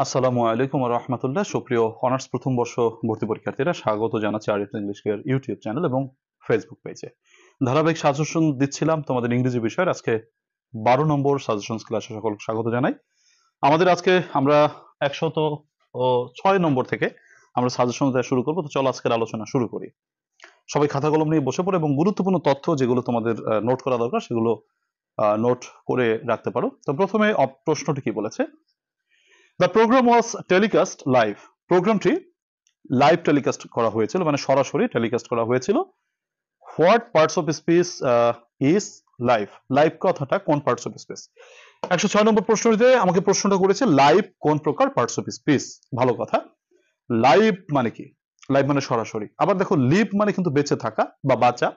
আসসালামু আলাইকুম ওয়া রাহমাতুল্লাহ। সুপ্রিয় অনার্স প্রথম বর্ষ ভর্তি পরীক্ষার্থীরা, স্বাগত জানাচ্ছি Arif English care YouTube channel এবং ফেসবুক পেজে। ধারাবাহিক সাজেশন দিচ্ছিলাম তোমাদের ইংরেজি বিষয়ের। আজকে 12 নম্বর সাজেশন ক্লাসে সকলকে স্বাগত জানাই। আমাদের আজকে আমরা 106 নম্বর থেকে আমরা সাজেশন দেওয়া শুরু করবো। তো চলো আজকের আলোচনা শুরু করি। সবাই খাতা কলম নিয়ে বসে পড়ো এবং গুরুত্বপূর্ণ তথ্য যেগুলো তোমাদের নোট করা দরকার সেগুলো নোট করে রাখতে পারো। তো প্রথমে প্রশ্নটি কি বলেছে? The program was telecast live. প্রোগ্রামটি লাইভ টেলিকাস্ট করা হয়েছিল, মানে সরাসরি টেলিকাস্ট করা হয়েছিল। What parts of speech is live? Live কথাটা কোন পার্টস অফ স্পিচ? 106 নম্বর প্রশ্নটিতে আমাকে প্রশ্নটা করেছে লাইভ কোন প্রকার পার্টস অফ স্পিচ। ভালো কথা। লাইভ মানে কি? লাইভ মানে সরাসরি। আবার দেখো লিভ মানে কিন্তু বেঁচে থাকা বা বাঁচা,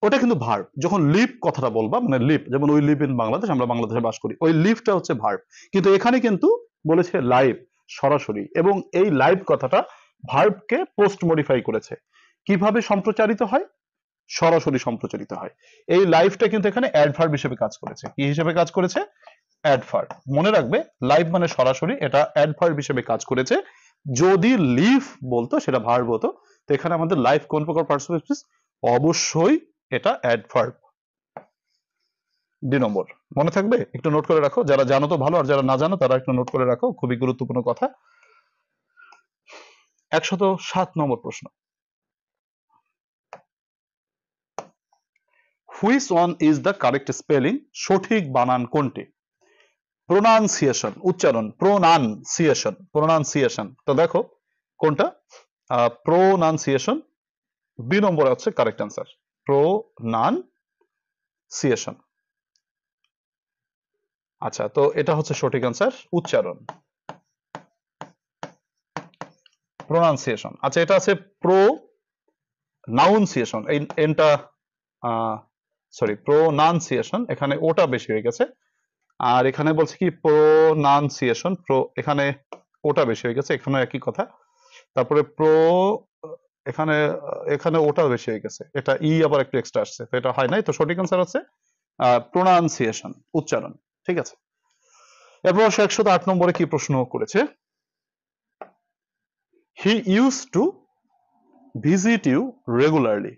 ওটা কিন্তু ভার্ব। যখন লিভ কথাটা বলবা, মানে লিভ, যেমন উই লিভ ইন বাংলাদেশ, আমরা বাংলাদেশে বাস করি, ওই লিভটা হচ্ছে ভার্ব। কিন্তু এখানে কিন্তু বলেছে লাইভ, সরাসরি, এবং এই লাইভ কথাটা ভার্বকে পোস্ট মডিফাই করেছে। কিভাবে সম্প্রচারিত হয়? সরাসরি সম্প্রচারিত হয়। এই লাইভটা কিন্তু এখানে অ্যাডভার্ব হিসেবে কাজ করেছে। কি হিসেবে কাজ করেছে? অ্যাডভার্ব। মনে রাখবে, লাইভ মানে সরাসরি, এটা অ্যাডভার্ব হিসেবে কাজ করেছে। যদি লিভ বলতো সেটা ভার্ব হতো। তো এখানে আমাদের লাইভ কোন প্রকার পার্টস অফ স্পিচ? অবশ্যই এটা অ্যাডভার্ব। 2 নম্বর মনে থাকবে, একটু নোট করে রাখো। যারা জানো তো ভালো, আর যারা না জানো তারা একটু নোট করে রাখো, খুবই গুরুত্বপূর্ণ কথা। 107 নম্বর প্রশ্ন। Which one is the correct spelling? সঠিক বানান কোনটি? প্রোনাউন্সিয়েশন, উচ্চারণ, প্রোনাউন্সিয়েশন, প্রোনাউন্সিয়েশন। তো দেখো কোনটা? প্রোনাউন্সিয়েশন। বি নম্বরে হচ্ছে কারেক্ট অ্যান্সার, প্রোনাউন্সিয়েশন। আচ্ছা, তো এটা হচ্ছে সঠিক অ্যান্সার, উচ্চারণ, প্রোনাউন্সিয়েশন। আচ্ছা, এটা আছে প্রো নাউন্সিয়েশন, এই এনটা সরি, প্রোনাউন্সিয়েশন, এখানে ওটা বেশি হয়ে গেছে। আর এখানে বলছে কি প্রোনাউন্সিয়েশন, এখানে ওটা বেশি হয়ে গেছে, এখানে একই কথা। তারপরে এখানে এখানে ওটা বেশি হয়ে গেছে, এটা ই আবার একটু এক্সট্রা আসছে, তো এটা হয় নাই। তো সঠিক অ্যান্সার আছে প্রোনাউন্সিয়েশন, উচ্চারণ। ঠিক আছে। এরপর 108 নম্বরে কি প্রশ্ন করেছে? He use to visit you regularly.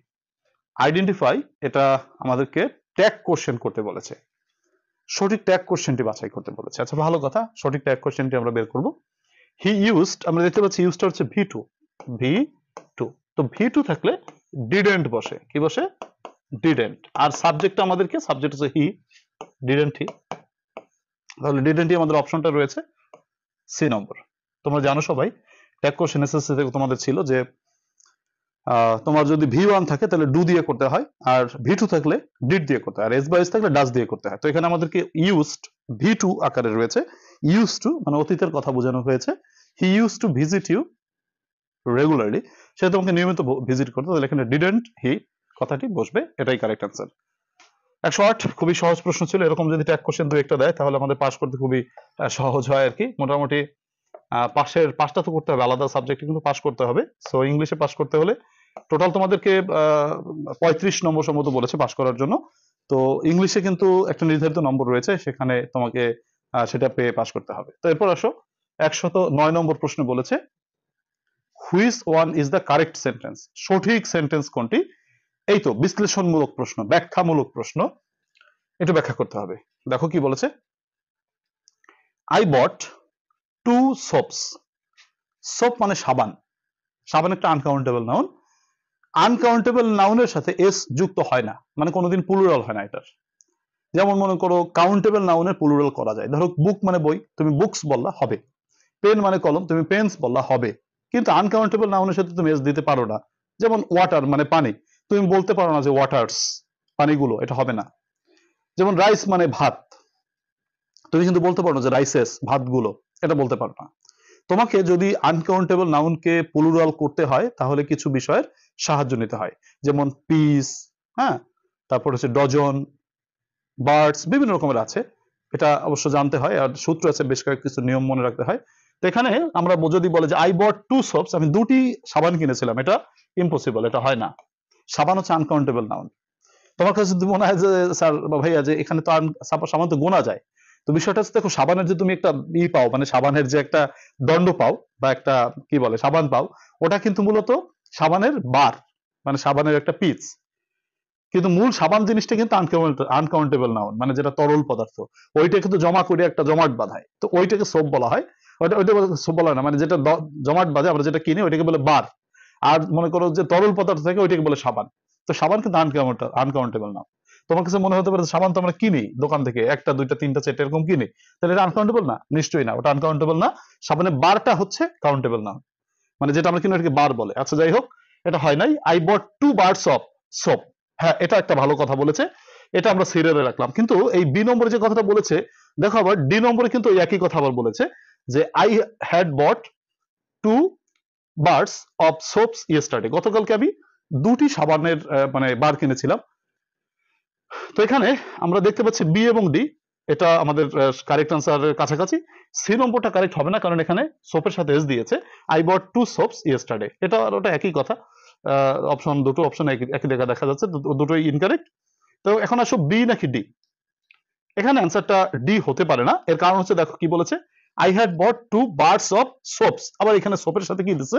Identify, এটা আমাদেরকে ট্যাগ কোশ্চেন করতে বলেছে। সঠিক ট্যাগ কোশ্চেনটি বাছাই করতে বলেছে। আচ্ছা, ভালো কথা, সঠিক ট্যাগ কোশ্চেনটি আমরা বের করব। হি ইউজড, আমরা দেখতে পাচ্ছি ইউজটা হচ্ছে ভি টু, ভি টু। তো ভি টু থাকলে ডিডেন্ট বসে, কি বসে? ডিডেন্ট। আর সাবজেক্ট আমাদেরকে, সাবজেক্ট হচ্ছে হি, ডিডেন্ট হি। তাহলে ডিডেন্ট হি আমাদের অপশনটা রয়েছে সি নম্বর। তোমরা জানো সবাই, ট্যাগ কোশ্চেন এসএসসি থেকে তোমাদের ছিল যে তোমার যদি ভি ওয়ান থাকে তাহলে ডু দিয়ে করতে হয়, আর ভি টু থাকলে ডিড দিয়ে করতে হয়, আর এস বাইস থাকলে ডাস দিয়ে করতে হয়। তো এখানে আমাদেরকে ইউজড ভি টু আকারে রয়েছে। ইউজ টু মানে অতীতের কথা বোঝানো হয়েছে। He use to visit you regularly, সে তোমাকে নিয়মিত ভিজিট করতো, তাহলে এখানে ডিডেন্ট হি কথাটি বসবে, এটাই কারেক্ট অ্যান্সার। 108 খুবই সহজ প্রশ্ন ছিল। এরকম যদি ট্যাগ কোশ্চেন দু একটা দেয় তাহলে আমাদের পাস করতে খুবই সহজ হয় আর কি। মোটামুটি পাসটা তো করতে হবে, আলাদা সাবজেক্টে কিন্তু পাস করতে হবে। সো ইংলিশে পাস করতে হলে টোটাল তোমাদেরকে 35 নম্বর সম্ভবত বলেছে পাস করার জন্য। তো ইংলিশে কিন্তু একটা নির্ধারিত নম্বর রয়েছে, সেখানে তোমাকে সেটা পেয়ে পাস করতে হবে। তো এরপর আসো, 109 নম্বর প্রশ্নে বলেছে which one is the correct sentence? সঠিক সেন্টেন্স কোনটি? এই তো বিশ্লেষণমূলক প্রশ্ন, ব্যাখ্যামূলক প্রশ্ন, একটু ব্যাখ্যা করতে হবে। দেখো কি বলেছে, আই বট 2 সোপস। সোপ মানে সাবান, সাবান একটা আনকাউন্টেবল নাউন। আনকাউন্টেবল নাউনের সাথে এস যুক্ত হয় না, মানে কোনোদিন প্লুরাল হয় না এটার। যেমন মনে করো কাউন্টেবল নাউনের প্লুরাল করা যায়, ধরো বুক মানে বই, তুমি বুকস বললা হবে। পেন মানে কলম, তুমি পেন্স বললা হবে। কিন্তু আনকাউন্টেবল নাউনের সাথে তুমি এস দিতে পারো না। যেমন ওয়াটার মানে পানি, তুমি বলতে পারো না যে ওয়াটার্স, পানিগুলো, এটা হবে না। যেমন রাইস মানে ভাত, তুমি কিন্তু বলতে পারো না যে রাইসেস, ভাতগুলো, এটা বলতে পারো না। তোমাকে যদি আনকাউন্টেবল নাউনকে প্লুরাল করতে হয় তাহলে কিছু বিষয়ের সাহায্য নিতে হয়, যেমন পিস, হ্যাঁ, তারপর হচ্ছে ডজন, বার্ডস, বিভিন্ন রকমের আছে, এটা অবশ্য জানতে হয়, আর সূত্র আছে, বেশ কয়েক কিছু নিয়ম মনে রাখতে হয়। তো এখানে আমরা যদি বলে যে আই বট 2 সোপস, আমি 2টি সাবান কিনেছিলাম, এটা ইম্পসিবল, এটা হয় না। সাবান হচ্ছে আনকাউন্টেবল নাউন। তোমার কাছে যদি মনে হয় যে স্যার বা ভাইয়া যে এখানে তো সাবান তো গোনা যায়, তো বিষয়টা হচ্ছে দেখো সাবানের যে তুমি একটা পাও, মানে সাবানের যে একটা দণ্ড পাও বা একটা কি বলে সাবান পাও, ওটা কিন্তু মূলত সাবানের বার, মানে সাবানের একটা পিচ। কিন্তু মূল সাবান জিনিসটা কিন্তু আনকাউন্টেবল নাউন, মানে যেটা তরল পদার্থ, ওইটা কিন্তু জমা করে একটা জমাট বাঁধায়, তো ওইটাকে সোপ বলা হয়। ওইটা সোপ বলা হয় না, মানে যেটা জমাট বাঁধে আমরা যেটা কিনি ওইটাকে বলে বার। আর মনে করো যে তরল পদার্থ থাকে ওইটাকে বলে সাবান। তো সাবান কিন্তু আনকাউন্টেবল নাউন। তোমার কাছে মনে হতে পারে সাবান তো আমরা কিনি দোকান থেকে, একটা দুইটা তিনটা চারটা এরকম কিনি, তাহলে এটা আনকাউন্টেবল না? নিশ্চয়ই না, ওটা আনকাউন্টেবল না। সাবানের বারটা হচ্ছে কাউন্টেবল নাউন, মানে যেটা আমরা কিনি ওটাকে বার বলে। আচ্ছা যাই হোক, এটা হয় নাই। I bought 2 bars of soap. হ্যাঁ, এটা একটা ভালো কথা বলেছে, এটা আমরা সিরিয়ালে রাখলাম। কিন্তু এই বি নম্বরে যে কথাটা বলেছে, দেখো আবার ডি নম্বরে কিন্তু একই কথা আবার বলেছে যে I had bought 2 bars of soaps yesterday. গতকালকে আমি 2টি সাবানের মানে বার কিনেছিলাম। তো এখানে আমরা দেখতে পাচ্ছি বি এবং ডি, এটা আমাদের কারেক্ট আনসারের কাছাকাছি। সি নম্বরটা কারেক্ট হবে না, কারণ এখানে সোপের সাথে এস দিয়েছে। আই বট 2 সোপস ইয়েস্টারডে, এটা আর ওটা একই কথা। অপশন দুটো অপশন একই জায়গায় দেখা যাচ্ছে, দুটোই ইনকারেক্ট। তো এখন আসো বি নাকি ডি। এখানে অ্যান্সারটা ডি হতে পারে না। এর কারণ হচ্ছে দেখো কি বলেছে, I had bought 2 bars of soaps. আবার এখানে সোপের সাথে কি দিছে,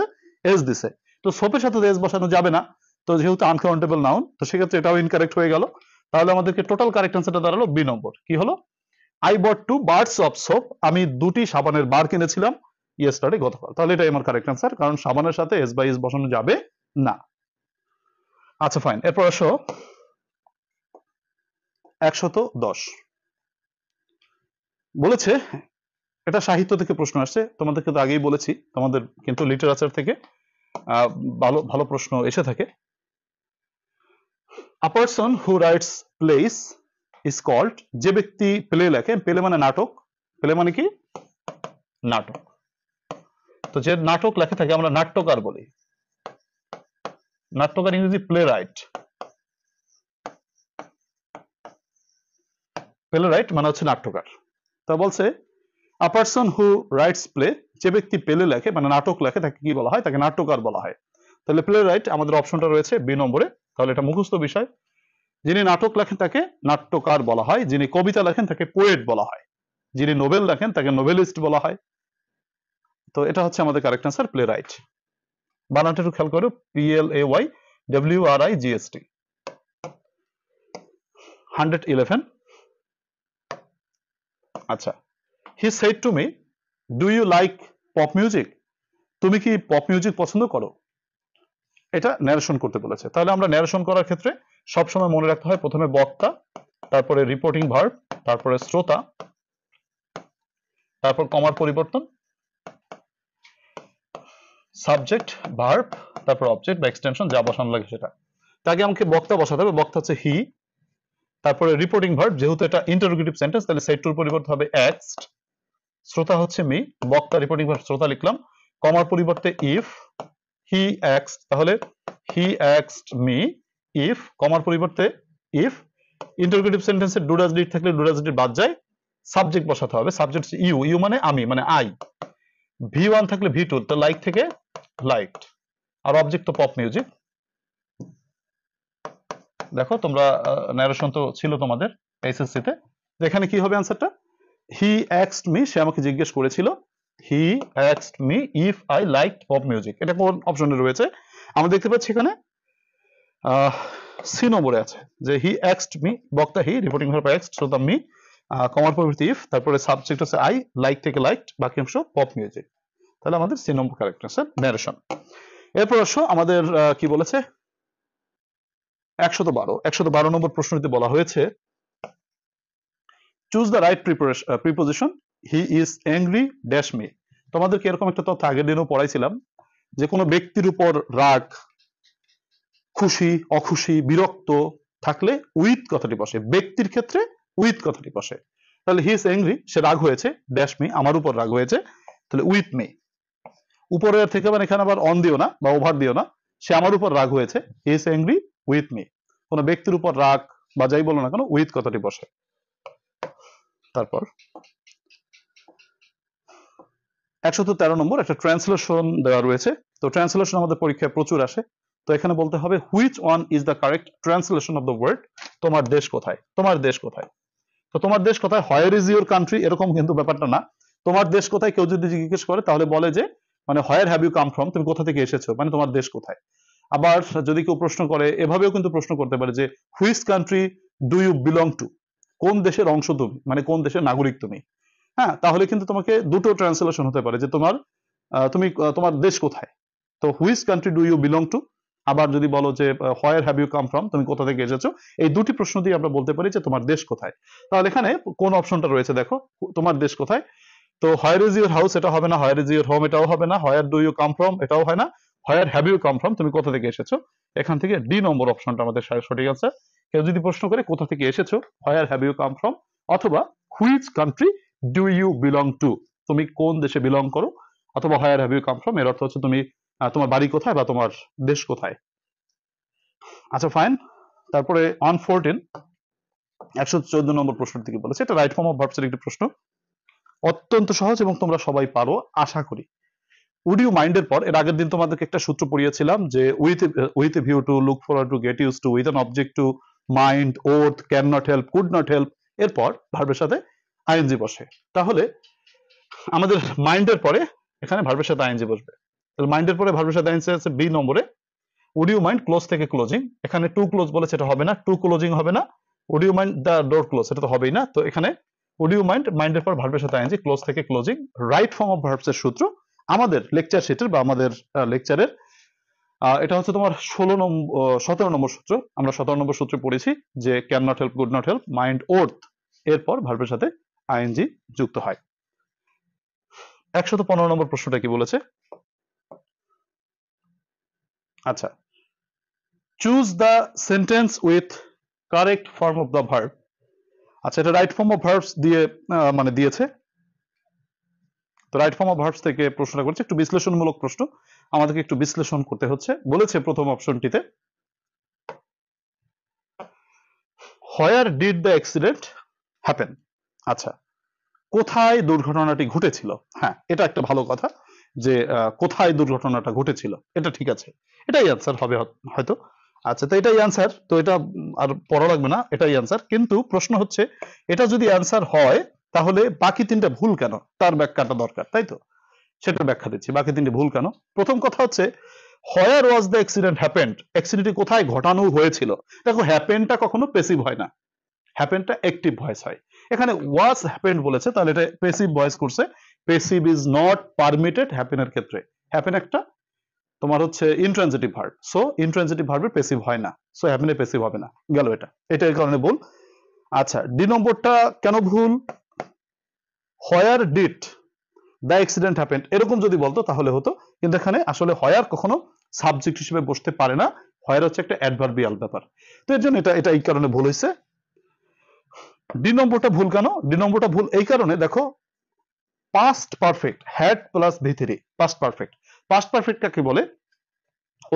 এস দিছে। তো সোপের সাথে এস বসানো যাবে না, তো যেহেতু আনকাউন্টেবল নাউন, তো সেক্ষেত্রে এটাও ইনকারেক্ট হয়ে গেল। তাহলে আমাদেরকে টোটাল কারেক্ট অ্যান্সারটা দাঁড়ালো বি নম্বর। কি হলো, I bought 2 bars of soap, আমি 2টি সাবানের বার কিনেছিলাম ইয়েস্টারডে, গতকাল। তাহলে এটাই আমার কারেক্ট অ্যান্সার, কারণ সাবানের সাথে এস বাই এস বসানো যাবে না। আচ্ছা ফাইন, এরপর আসো 110। বলেছে, এটা সাহিত্য থেকে প্রশ্ন আসছে, তোমাদেরকে তো আগেই বলেছি তোমাদের কিন্তু লিটারেচার থেকে ভালো ভালো প্রশ্ন এসে থাকে। A person who writes plays is called, যে ব্যক্তি প্লে লেখে, প্লে মানে নাটক, প্লে মানে কি নাটক, তো যে নাটক লেখে থাকে আমরা নাট্যকার বলি। নাট্যকার ইংরেজি প্লে রাইট, প্লে রাইট মানে হচ্ছে নাট্যকার। তা বলছে আ পারসন হু রাইটস প্লে, যে ব্যক্তি প্লে লেখে মানে নাটক লেখে তাকে কি বলা হয়, তাকে নাট্যকার বলা হয়। তাহলে প্লে রাইট আমাদের অপশনটা রয়েছে বি নম্বরে, তাহলে এটা মুখস্থ বিষয়। যিনি নাটক লেখেন তাকে নাট্যকার বলা হয়, যিনি কবিতা লেখেন তাকে পোয়েট বলা হয়, যিনি নোবেল লেখেন তাকে নোবেলিস্ট বলা হয়। তো এটা হচ্ছে আমাদের কারেক্ট আনসার, প্লে রাইট। বানানটা একটু খেয়াল করো, PLAYWRIGST। 111। আচ্ছা, he said to me, do you like pop music, তুমি কি পপ মিউজিক পছন্দ করো? এটা ন্যারেশন করতে বলেছে। তাহলে আমরা ন্যারেশন করার ক্ষেত্রে সবসময় মনে রাখতে হয় প্রথমে বক্তা, তারপরে রিপোর্টিং ভার্ব, তারপরে শ্রোতা, তারপর কমার পরিবর্তন, সাবজেক্ট ভার্ব, তারপর অবজেক্ট বা এক্সটেনশন যা বসানো লাগে সেটা। তাকে আমাকে বক্তা বসাতে হবে, বক্তা হচ্ছে হি। তারপরে রিপোর্টিং ভার্ব, যেহেতু এটা ইন্টারোগেটিভ সেন্টেন্স তাহলে সেড টুর পরিবর্তে হবে এক্সড। শ্রোতা হচ্ছে মি, বক্তা রিপোর্টিং ভার্ব শ্রোতা লিখলাম। কমার পরিবর্তে ইফ, হি এক্সড, তাহলে হি এক্সড মি ইফ, কমার পরিবর্তে ইফ। ইন্টারোগেটিভ সেন্টেন্সে ডু ডাজ ডিড থাকলে ডু ডাজ ডিড বাদ যায়, সাবজেক্ট বসাতে হবে, সাবজেক্ট হচ্ছে ইউ, ইউ মানে আমি মানে আই। V1 থাকলে V2, তো লাইক থেকে লাইকড। আর অবজেক্ট তো পপ মিউজিক। দেখো তোমরা ন্যারেশন তো ছিল তোমাদের এসএসসি তে, এখানে কি হবে অ্যান্সারটা, হি অ্যাস্কড মি, সে আমাকে জিজ্ঞেস করেছিল, he asked me if I liked pop music. এটা কোন অপশনে রয়েছে, আমরা দেখতে পাচ্ছি এখানে সি নম্বরে আছে যে হি অ্যাস্কড মি, বক্তা হি, রিপোর্টিং ভার্ব অ্যাস্কড, শ্রোতা মি, কমার পরিবর্তে ইফ, তারপরে সাবজেক্ট হচ্ছে আই, লাইক থেকে লাইকড, বাকি অংশ পপ মিউজিক। তাহলে আমাদের সি নম্বর কারেক্ট আনসার ন্যারেশন। এরপর আসো আমাদের কি বলেছে 112 নম্বর প্রশ্নটিতে বলা হয়েছে choose the right preposition, he is angry dash me. তোমাদেরকে এরকম একটা তথ্য আগের দিনও পড়াইছিলাম যে কোনো ব্যক্তির উপর রাগ, খুশি, অখুশি, বিরক্ত থাকলে উইথ কথাটি বসে, ব্যক্তির ক্ষেত্রে উইথ কথাটি বসে। তাহলে হি ইজ অ্যাংরি, সে রাগ হয়েছে, ড্যাশ মি আমার উপর রাগ হয়েছে, তাহলে উইথ মি। উপরের থেকে মানে এখানে আবার অন দিও না বা ওভার দিও না, সে আমার উপর রাগ হয়েছে, he is angry with me. কোন ব্যক্তির উপর রাগ বা যাই বলো না কেন উইথ কথাটি বসে। তারপর 113 নম্বর একটা ট্রান্সলেশন দেওয়া রয়েছে। তো ট্রান্সলেশন আমাদের পরীক্ষায় প্রচুর আসে, তো এখানে বলতে হবে which one is the correct translation of the word তোমার দেশ কোথায়, তোমার দেশ কোথায়। তো তো তোমার দেশ কোথায়, হোয়ার ইজ ইউর কান্ট্রি, এরকম কিন্তু ব্যাপারটা না। তোমার দেশ কোথায় কেউ যদি জিজ্ঞেস করে তাহলে বলে যে মানে where have you come from, তুমি কোথা থেকে এসেছো, মানে তোমার দেশ কোথায়। আবার যদি কেউ প্রশ্ন করে এভাবেও কিন্তু প্রশ্ন করতে পারে যে which country do you belong to, কোন দেশের অংশ তুমি, মানে কোন দেশের নাগরিক তুমি। হ্যাঁ, তাহলে কিন্তু তোমাকে দুটো ট্রান্সলেশন হতে পারে যে তোমার দেশ কোথায়। তো which country do you belong to, আবার যদি বলো যে where have you come from, তুমি কোথা থেকে এসেছো, এই দুটি প্রশ্ন দিয়ে আমরা বলতে পারি যে তোমার দেশ কোথায়। তাহলে এখানে কোন অপশনটা রয়েছে দেখো, তোমার দেশ কোথায়। তো হোয়ার ইজ ইউর হাউস এটা হবে না, হোয়ার ইজ ইউর হোম এটাও হবে না, where do you come from এটাও হয় না, where have you come from, তুমি কোথা থেকে এসেছো। এখান থেকে ডি নম্বর অপশনটা আমাদের সঠিক আছে। কেউ যদি প্রশ্ন করে কোথা থেকে এসেছো, where have you come from, অথবা which country do you belong to, তুমি কোন দেশে বিলং করো, অথবা where have you come from, এর অর্থ হচ্ছে তুমি তোমার বাড়ি কোথায় বা তোমার দেশ কোথায়। আচ্ছা ফাইন। তারপরে অন 14 114 নম্বর প্রশ্নের দিকে বলেছে, এটা রাইট ফর্ম অফ ভার্বসের একটি প্রশ্ন, অত্যন্ত সহজ এবং তোমরা সবাই পারো আশা করি। উড ইউ মাইন্ডের পর এর আগের দিন তোমাদেরকে একটা সূত্র পড়িয়েছিলাম যে with a view to, look forward to, get use to, with an object to, mind, worth, can not help, could not help, এরপর ভার্বের সাথে আইএনজি বসে। তাহলে আমাদের মাইন্ডের পরে এখানে ভার্বের সাথে আইএনজি বসবে। তাহলে মাইন্ডের পরে ভার্বের সাথে আইএনজি আছে বি নম্বরে। উড ইউ মাইন্ড ক্লোজ থেকে ক্লোজিং, এখানে টু ক্লোজ বলেছে, এটা হবে না, টু ক্লোজিং হবে না। Would you mind the door close, এটা তো হবেই না। তো এখানে উড ইউ মাইন্ড, মাইন্ডের পর ভার্বের সাথে আইএনজি, ক্লোজ থেকে closing, right form of verbs এর সূত্র আমাদের লেকচার শিটের বা আমাদের লেকচারের এটা হচ্ছে তোমার 17 নম্বর সূত্র। আমরা 17 নম্বর সূত্রে পড়েছি যে can not help, good not help, mind, worth, এরপর ভার্বের সাথে আইএনজি যুক্ত হয়। 115 নম্বর প্রশ্নটা কি বলেছে, আচ্ছা, choose the sentence with correct form of the verb. আচ্ছা, এটা রাইট ফর্ম অফ ভার্বস দিয়ে মানে দিয়েছে। তো রাইট ফর্ম অফ ভার্বস থেকে প্রশ্নটা করছে, একটু বিশ্লেষণমূলক প্রশ্ন, আমাদেরকে একটু বিশ্লেষণ করতে হচ্ছে। বলেছে প্রথম অপশনটিতে, হোয়ার ডিড দ্য অ্যাক্সিডেন্ট হ্যাপেন। আচ্ছা, কোথায় দুর্ঘটনাটি ঘটেছিল। হ্যাঁ, এটা একটা ভালো কথা যে কোথায় দুর্ঘটনাটা ঘটেছিল, এটা ঠিক আছে, এটাই অ্যান্সার হবে হয়তো। আচ্ছা, তো এটাই অ্যান্সার, তো এটা আর পড়া লাগবে না, এটাই অ্যান্সার। কিন্তু প্রশ্ন হচ্ছে এটা যদি অ্যান্সার হয় তাহলে বাকি তিনটা ভুল কেন, তার ব্যাখ্যাটা দরকার, তাই তো? সেটা ব্যাখ্যা দিচ্ছি, বাকি তিনটি ভুল কেন। প্রথম কথা হচ্ছে হোয়ার ওয়াজ দ্য অ্যাক্সিডেন্ট হ্যাপেন্ড, অ্যাক্সিডেন্টটি কোথায় ঘটানো হয়েছিল। দেখো হ্যাপেনটা কখনো প্যাসিভ হয় না, হ্যাপেনটা অ্যাক্টিভ ভয়েস হয়। এখানে ওয়াজ হ্যাপেন্ড বলেছে, তাহলে এটা প্যাসিভ ভয়েস করছে। প্যাসিভ ইজ নট পারমিটেড হ্যাপেনের ক্ষেত্রে। হ্যাপেন একটা তোমার হচ্ছে ইন্ট্রানজিটিভ ভার্ব, সো ইন্ট্রানজিটিভ ভার্বের প্যাসিভ হয় না, সো হ্যাপেনে প্যাসিভ হবে না, গেল এটা, এটার কারণে ভুল। আচ্ছা, ডি নম্বরটা কেন ভুল, হোয়ার ডিড দ্য অ্যাক্সিডেন্ট হ্যাপেন্ড এরকম যদি বলতো তাহলে হতো, কিন্তু এখানে আসলে হোয়ার কখনো সাবজেক্ট হিসেবে বসতে পারে না, হোয়ার হচ্ছে একটা অ্যাডভার্বিয়াল ব্যাপার। তো এর জন্য এটা এই কারণে ভুল হয়েছে। ডি নম্বরটা ভুল কেন, ডি নম্বরটা ভুল এই কারণে, দেখো পাস্ট পারফেক্ট, হ্যাড প্লাস ভি3, পাস্ট পারফেক্ট। পাস্ট পারফেক্ট কাকে বলে,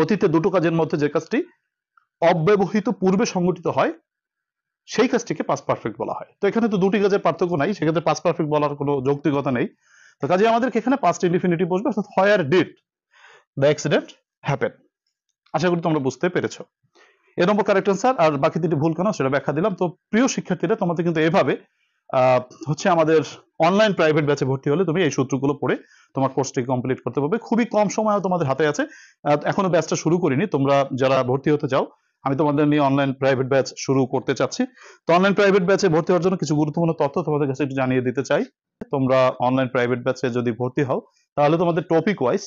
অতীতে দুটো কাজের মধ্যে যে কাজটি অব্যবহৃত পূর্বে সংঘটিত হয় সেই কাজটিকে পাস্ট পারফেক্ট বলা হয়। তো এখানে তো দুটি কাজের পার্থক্য নাই, সেক্ষেত্রে পাস্ট পারফেক্ট বলার কোনো যৌক্তিকতা নেই। তো কাজে আমাদেরকে এখানে পাস্ট ইনডিফিনিটিভ বসবে, অর্থাৎ where did the accident happen. আশা করি তোমরা বুঝতে পেরেছো। এ নম্বর কারেক্ট অ্যান্সার, আর বাকি দুটি ভুল কেন সেটা ব্যাখ্যা দিলাম। তো প্রিয় শিক্ষার্থীরা, তোমাদের কিন্তু এভাবে হচ্ছে আমাদের অনলাইন প্রাইভেট ব্যাচে ভর্তি হলে তুমি এই সূত্রগুলো পড়ে তোমার কোর্সটি কমপ্লিট করতে পারবে, খুবই কম সময় তোমাদের হাতে আছে। এখনো ব্যাচটা শুরু করিনি, তোমরা যারা ভর্তি হতে চাও আমি তোমাদের নিয়ে অনলাইন প্রাইভেট ব্যাচ শুরু করতে চাচ্ছি। তো অনলাইন প্রাইভেট ব্যাচে ভর্তি হওয়ার জন্য কিছু গুরুত্বপূর্ণ তথ্য তোমাদের কাছে একটু জানিয়ে দিতে চাই। তোমরা অনলাইন প্রাইভেট ব্যাচে যদি ভর্তি হও তাহলে তোমাদের টপিক ওয়াইজ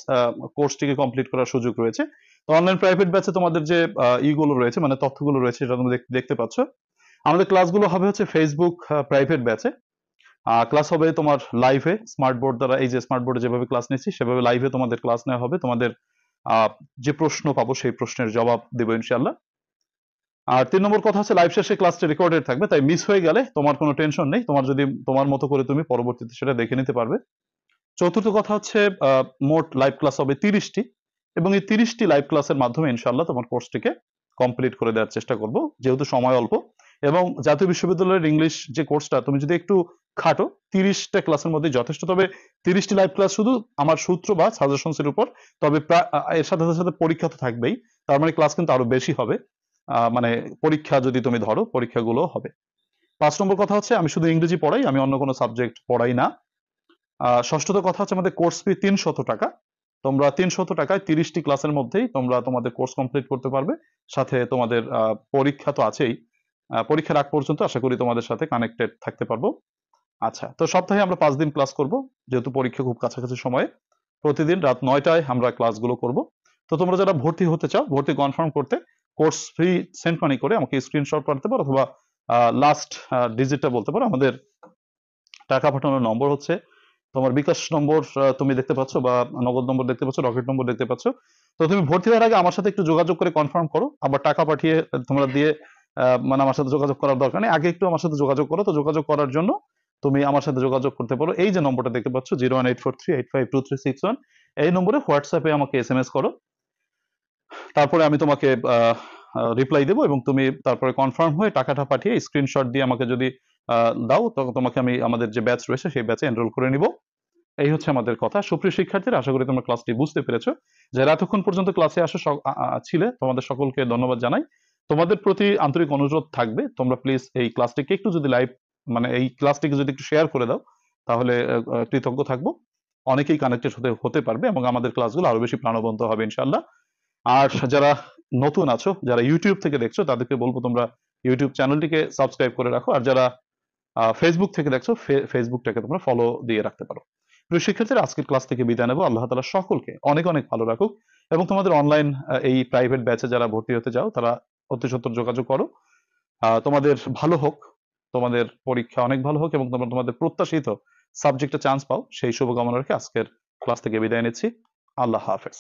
কোর্সটিকে কমপ্লিট করার সুযোগ রয়েছে। তো অনলাইন প্রাইভেট ব্যাচে তোমাদের যে ইগুলো রয়েছে, মানে তথ্যগুলো রয়েছে, সেটা তোমরা দেখতে পাচ্ছ। আমাদের ক্লাসগুলো হবে হচ্ছে ফেসবুক প্রাইভেট ব্যাচে। ক্লাস হবে তোমার লাইভে, স্মার্ট বোর্ড দ্বারা, এই যে স্মার্ট বোর্ডে যেভাবে ক্লাস নিচ্ছি সেভাবে লাইভে তোমাদের ক্লাস নেওয়া হবে। তোমাদের যে প্রশ্ন পাবো সেই প্রশ্নের জবাব দেবো ইনশাল্লাহ। আর 3 নম্বর কথা হচ্ছে লাইভ শেষে ক্লাসটা রেকর্ডেড থাকবে, তাই মিস হয়ে গেলে তোমার কোনো টেনশন নেই, তোমার যদি তোমার মতো করে তুমি পরবর্তীতে সেটা দেখে নিতে পারবে। চতুর্থ কথা হচ্ছে মোট লাইভ ক্লাস হবে 30টি, এবং এই 30টি লাইভ ক্লাসের মাধ্যমে ইনশাল্লাহ তোমার কোর্সটিকে কমপ্লিট করে দেওয়ার চেষ্টা করব, যেহেতু সময় অল্প। এবং জাতীয় বিশ্ববিদ্যালয়ের ইংলিশ যে কোর্সটা তুমি যদি একটু খাটো, 30টা ক্লাসের মধ্যে যথেষ্ট। তবে 30টি লাইভ ক্লাস শুধু আমার সূত্র বা সাজেশনস এর উপর, তবে এর সাথে সাথে পরীক্ষা তো থাকবেই, তার মানে ক্লাস কিন্তু আরো বেশি হবে। মানে পরীক্ষা যদি তুমি ধরো, পরীক্ষাগুলো হবে। 5 নম্বর কথা হচ্ছে আমি শুধু ইংরেজি পড়াই, আমি অন্য কোনো সাবজেক্ট পড়াই না। ষষ্ঠত কথা হচ্ছে আমাদের কোর্স ফি 300 টাকা। তোমরা 300 টাকায় 30টি ক্লাসের মধ্যেই তোমরা তোমাদের কোর্স কমপ্লিট করতে পারবে। সাথে তোমাদের পরীক্ষা তো আছেই, পরীক্ষার আগ পর্যন্ত আশা করি তোমাদের সাথে কানেক্টেড থাকতে পারবো। আচ্ছা, তো সপ্তাহে আমরা 5 দিন ক্লাস করব, যেহেতু পরীক্ষা খুব কাছাকাছি সময়ে। প্রতিদিন রাত 9টায় আমরা ক্লাসগুলো করব। তো তোমরা যারা ভর্তি হতে চাও, ভর্তি কনফার্ম করতে কোর্স ফি সেন্ড মানি করে আমাকে স্ক্রিনশট পাঠাতে পারো, অথবা লাস্ট ডিজিটটা বলতে পারো। আমাদের টাকা পাঠানোর নম্বর হচ্ছে, তোমার বিকাশ নম্বর তুমি দেখতে পাচ্ছ, বা নগদ নম্বর দেখতে পাচ্ছ, রকেট নম্বর দেখতে পাচ্ছ। তো তুমি ভর্তি হওয়ার আগে আমার সাথে একটু যোগাযোগ করে কনফার্ম করো, আবার টাকা পাঠিয়ে তোমরা দিয়ে মানে আমার সাথে যোগাযোগ করার দরকার নেই, আগে একটু আমার সাথে যোগাযোগ করো। তো যোগাযোগ করার জন্য তুমি আমার সাথে যোগাযোগ করতে পারো, এই যে নম্বরটা দেখতে পাচ্ছ 01843852361, এই নম্বরে হোয়াটসঅ্যাপে আমাকে SMS করো। তারপরে আমি তোমাকে রিপ্লাই দেবো, এবং তুমি তারপরে কনফার্ম হয়ে টাকাটা পাঠিয়ে স্ক্রিনশট দিয়ে আমাকে যদি দাও, তখন তোমাকে আমি আমাদের যে ব্যাচ রয়েছে সেই ব্যাচে এনরোল করে নিব। এই হচ্ছে আমাদের কথা। সুপ্রিয় শিক্ষার্থীরা, আশা করি তোমরা ক্লাসটি বুঝতে পেরেছো। যারা এতক্ষণ পর্যন্ত ক্লাসে আসো ছিলে, তোমাদের সকলকে ধন্যবাদ জানাই। তোমাদের প্রতি আন্তরিক অনুরোধ থাকবে, তোমরা প্লিজ এই ক্লাসটিকে একটু যদি লাইভ, মানে এই ক্লাসটিকে যদি একটু শেয়ার করে দাও, তাহলে কৃতজ্ঞ থাকবো। অনেকেই কানেক্টেড হতে পারবে, এবং আমাদের ক্লাসগুলো আরো বেশি প্রাণবন্ত হবে ইনশাআল্লাহ। আর যারা নতুন আছো, যারা ইউটিউব থেকে দেখছো, তাদেরকে বলবো তোমরা ইউটিউব চ্যানেলটিকে সাবস্ক্রাইব করে রাখো। আর যারা ফেসবুক থেকে দেখছো, ফেসবুকটাকে তোমরা ফলো দিয়ে রাখতে পারো। প্রিয় শিক্ষার্থীরা, আজকের ক্লাস থেকে বিদায় নেবো। আল্লাহ তাআলা সকলকে অনেক অনেক ভালো রাখুক, এবং তোমাদের অনলাইন এই প্রাইভেট ব্যাচে যারা ভর্তি হতে যাও, তারা অতি সত্বর যোগাযোগ করো। তোমাদের ভালো হোক, তোমাদের পরীক্ষা অনেক ভালো হোক, এবং তোমরা তোমাদের প্রত্যাশিত সাবজেক্টে চান্স পাও, সেই শুভকামনা রেখে আজকের ক্লাস থেকে বিদায় নিচ্ছি। আল্লাহ হাফেজ।